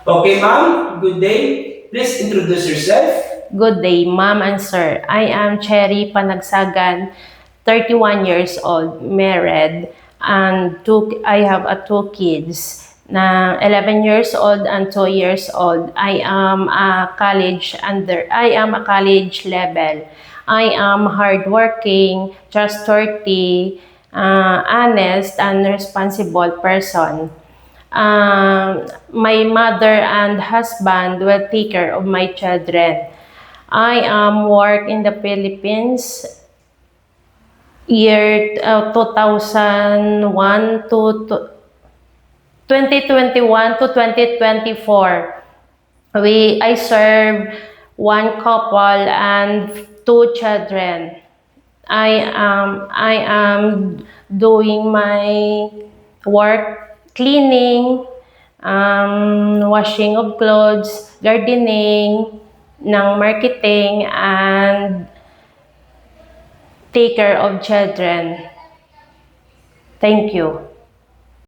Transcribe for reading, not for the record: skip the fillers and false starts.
Okay, ma'am. Good day. Please introduce yourself. Good day, ma'am and sir. I am Cherry Panagsagan, 31 years old, married, and I have two kids na 11 years old and 2 years old. I am a college level. I am hardworking, trustworthy, honest, and responsible person. My mother and husband will take care of my children. I work in the Philippines year 2001 to 2021 to 2024. I serve one couple and two children. I am doing my work, cleaning, washing of clothes, gardening, ng marketing, and take care of children. Thank you.